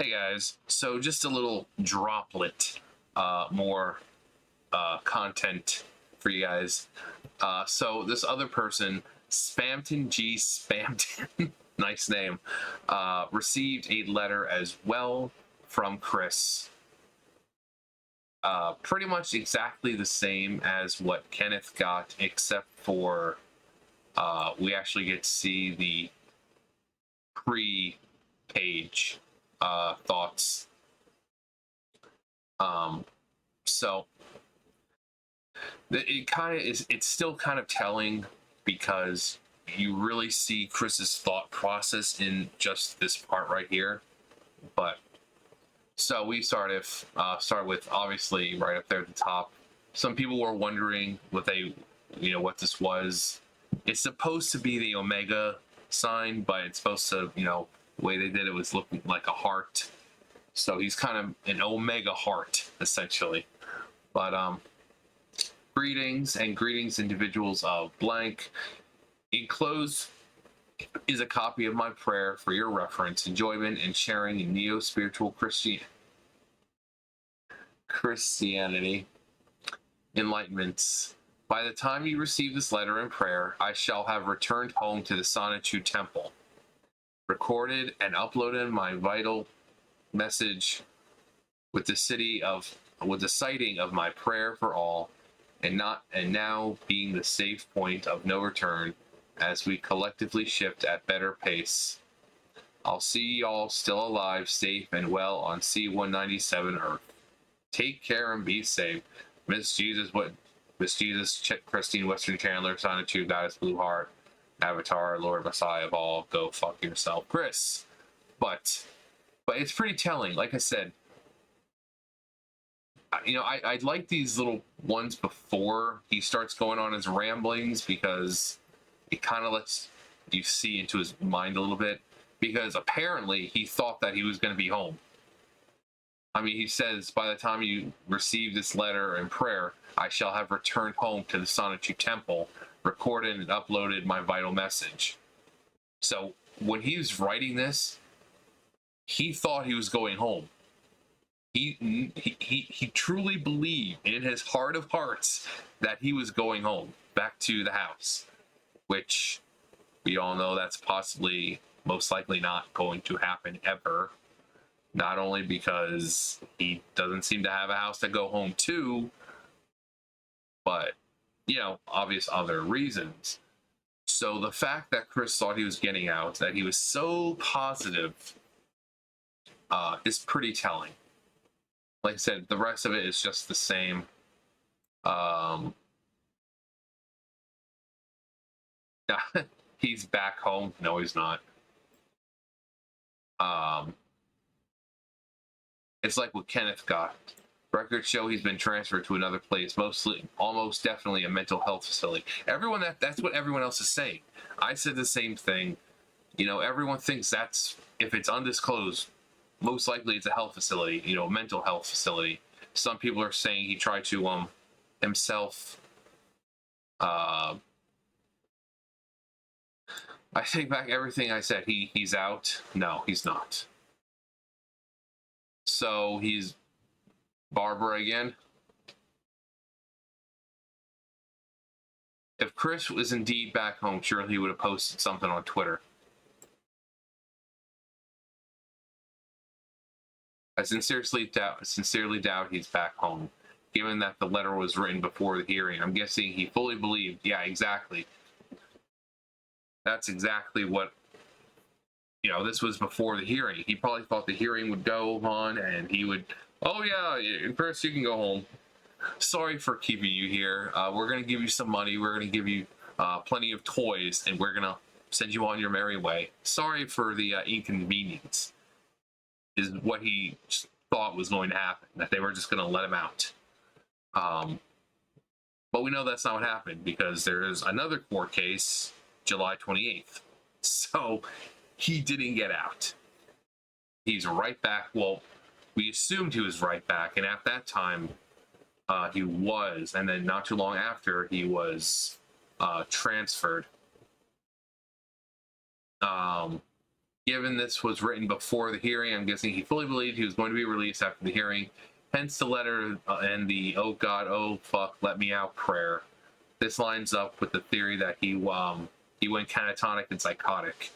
Hey guys, so just a little droplet, more content for you guys. So this other person, Spamton G. Spamton, nice name, received a letter as well from Chris. Pretty much exactly the same as what Kenneth got, except for we actually get to see the pre-page thoughts. So it kind of is, it's still kind of telling because you really see Chris's thought process in just this part right here. But so we start with obviously right up there at the top. Some people were wondering what what this was. It's supposed to be the Omega sign, but it's supposed to, the way they did it was looking like a heart. So he's kind of an Omega heart, essentially. But greetings individuals of blank. Enclosed is a copy of my prayer for your reference, enjoyment, and sharing in neo-spiritual Christianity enlightenments. By the time you receive this letter and prayer, I shall have returned home to the Sonichu Temple, recorded and uploaded my vital message with the sighting of my prayer for all, and now being the safe point of no return as we collectively shift at better pace. I'll see y'all still alive, safe and well on C-197 Earth. Take care and be safe. Miss Jesus, Christine Western Chandler, Sonichu, Goddess Blue Heart, Avatar, Lord Messiah of all, go fuck yourself, Chris. But it's pretty telling. Like I said, I like these little ones before he starts going on his ramblings, because it kind of lets you see into his mind a little bit, because apparently he thought that he was going to be home. I mean, he says, by the time you receive this letter and prayer, I shall have returned home to the Sonichu Temple, recorded and uploaded my vital message. So when he was writing this, he thought he was going home. He truly believed in his heart of hearts that he was going home, back to the house, which we all know that's possibly, most likely not going to happen ever. Not only because he doesn't seem to have a house to go home to, but, obvious other reasons. So the fact that Chris thought he was getting out, that he was so positive, is pretty telling. Like I said, the rest of it is just the same. He's back home. No, he's not. It's like what Kenneth got. Records show he's been transferred to another place, almost definitely a mental health facility. Everyone, that's what everyone else is saying. I said the same thing. Everyone thinks that's, if it's undisclosed, most likely it's a health facility, mental health facility. Some people are saying he tried to himself. I take back everything I said. He's out. No, he's not. So he's Barbara again. If Chris was indeed back home, surely he would have posted something on Twitter. I sincerely doubt he's back home, given that the letter was written before the hearing. I'm guessing he fully believed. Yeah, exactly. That's exactly what, this was before the hearing. He probably thought the hearing would go on and he would, oh yeah, Chris, you can go home. Sorry for keeping you here. We're going to give you some money. We're going to give you plenty of toys, and we're going to send you on your merry way. Sorry for the inconvenience, is what he thought was going to happen, that they were just going to let him out. But we know that's not what happened, because there is another court case July 28th. So he didn't get out. He's right back. Well, we assumed he was right back, and at that time he was, and then not too long after he was transferred. Yeah, given this was written before the hearing, I'm guessing he fully believed he was going to be released after the hearing. Hence the letter and the "Oh God, oh fuck, let me out" prayer. This lines up with the theory that he went catatonic and psychotic.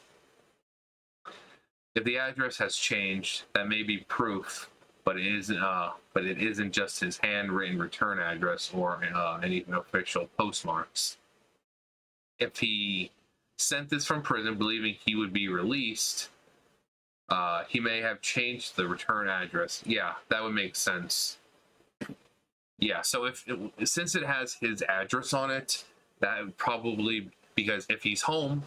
If the address has changed, that may be proof, but it isn't just his handwritten return address or any official postmarks. If he sent this from prison believing he would be released, he may have changed the return address. Yeah, that would make sense. Yeah, so since it has his address on it, that would probably, because if he's home,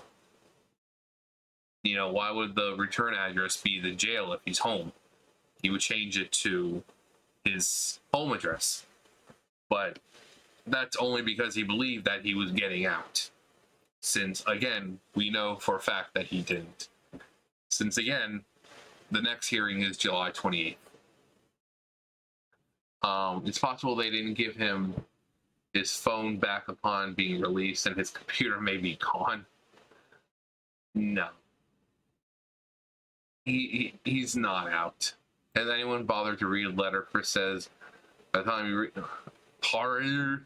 why would the return address be the jail if he's home? He would change it to his home address. But that's only because he believed that he was getting out. Since, again, we know for a fact that he didn't. Since, again, the next hearing is July 28th. It's possible they didn't give him his phone back upon being released and his computer may be gone. No. He's not out. Has anyone bothered to read a letter? Chris says, by the time you read horror,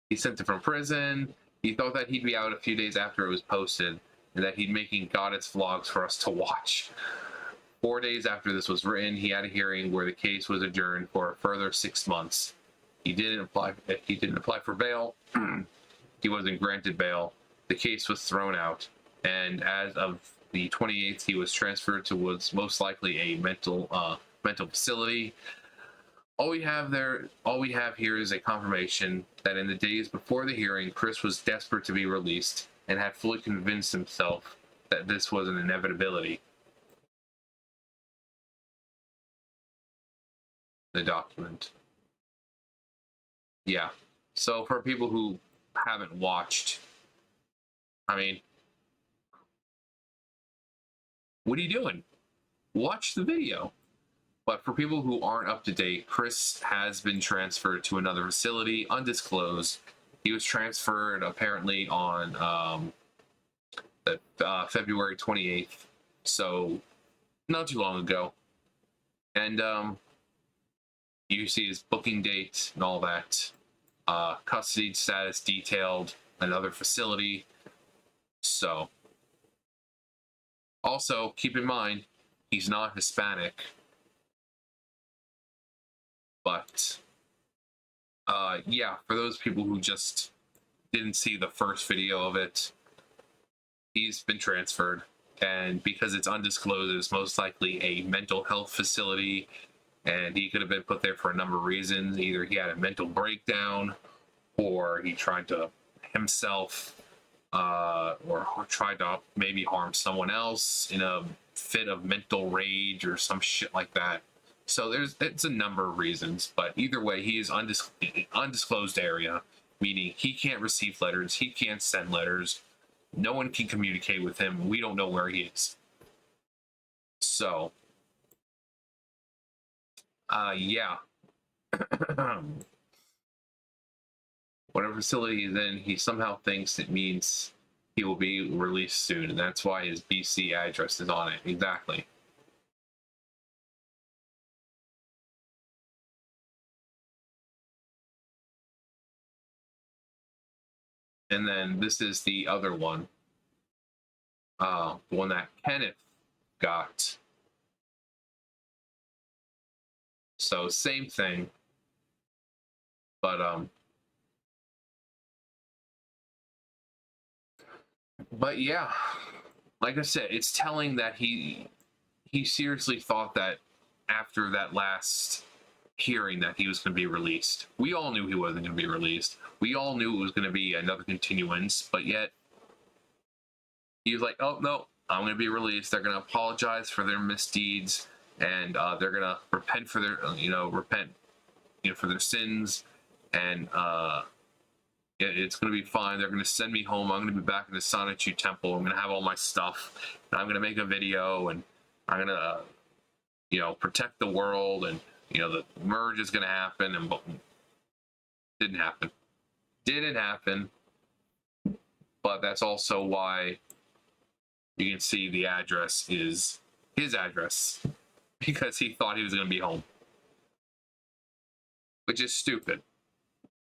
he sent it from prison. He thought that he'd be out a few days after it was posted, and that he'd making goddess vlogs for us to watch. 4 days after this was written, he had a hearing where the case was adjourned for a further 6 months. He didn't apply for bail. He wasn't granted bail. The case was thrown out, and as of the 28th, he was transferred to what's most likely a mental facility. All we have here is a confirmation that in the days before the hearing, Chris was desperate to be released and had fully convinced himself that this was an inevitability. The document. Yeah. So for people who haven't watched, I mean, what are you doing? Watch the video. But for people who aren't up to date, Chris has been transferred to another facility, undisclosed. He was transferred apparently on February 28th, so not too long ago. And you see his booking date and all that. Custody status detailed, another facility. So, also keep in mind, he's not Hispanic. But, yeah, for those people who just didn't see the first video of it, he's been transferred. And because it's undisclosed, it's most likely a mental health facility. And he could have been put there for a number of reasons. Either he had a mental breakdown, or he tried to himself, or tried to maybe harm someone else in a fit of mental rage or some shit like that. So it's a number of reasons, but either way, he is undisclosed area, meaning he can't receive letters, he can't send letters, no one can communicate with him, we don't know where he is. So, yeah. Whatever facility he's in, he somehow thinks it means he will be released soon, and that's why his BC address is on it. Exactly. And then this is the other one. The one that Kenneth got. So same thing. But yeah, like I said, it's telling that he seriously thought that after that last hearing that he was going to be released. We all knew he wasn't going to be released. We all knew it was going to be another continuance, but yet he was like, oh no, I'm going to be released. They're going to apologize for their misdeeds, and they're going to repent for their for their sins, and it's going to be fine. They're going to send me home. I'm going to be back in the Sonichu Temple. I'm going to have all my stuff, and I'm going to make a video, and I'm going to protect the world, and the merge is going to happen. And didn't happen. But that's also why you can see the address is his address because he thought he was going to be home, which is stupid.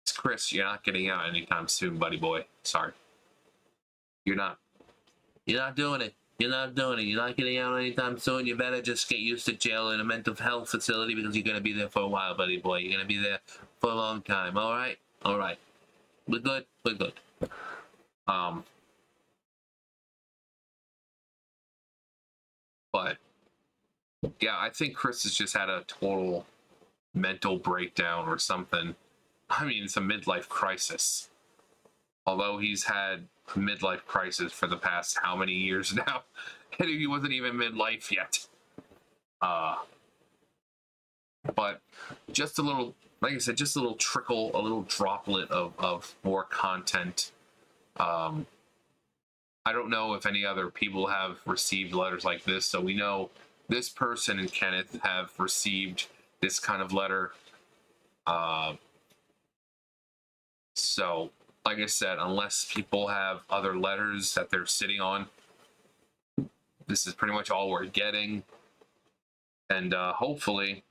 It's Chris, you're not getting out anytime soon, buddy boy. Sorry. You're not doing it. You're not doing it. You're not getting out anytime soon. You better just get used to jail in a mental health facility because you're going to be there for a while, buddy boy. You're going to be there for a long time. All right? All right. We're good. We're good. But yeah, I think Chris has just had a total mental breakdown or something. I mean, it's a midlife crisis. Although he's had a midlife crisis for the past how many years now? And he wasn't even midlife yet. But just a little, like I said, just a little trickle, a little droplet of more content. I don't know if any other people have received letters like this, so we know this person and Kenneth have received this kind of letter. So, like I said, unless people have other letters that they're sitting on, this is pretty much all we're getting. And hopefully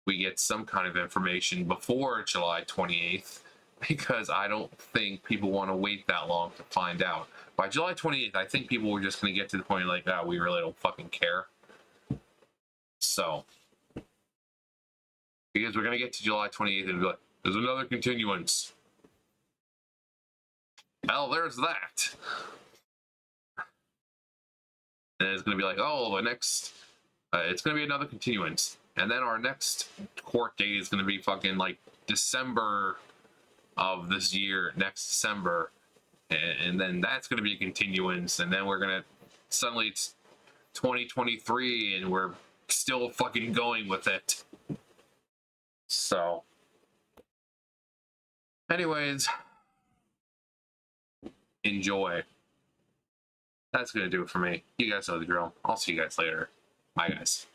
we get some kind of information before July 28th, because I don't think people want to wait that long to find out. By July 28th, I think people were just going to get to the point like, ah, we really don't fucking care. So, because we're going to get to July 28th and be like, there's another continuance. Well, there's that. And it's going to be like, oh, the next, it's going to be another continuance. And then our next court date is going to be fucking like December of this year, next December. And then that's going to be a continuance. And then we're going to, suddenly it's 2023 and we're still fucking going with it. So, anyways, enjoy. That's going to do it for me. You guys know the drill. I'll see you guys later. Bye, guys.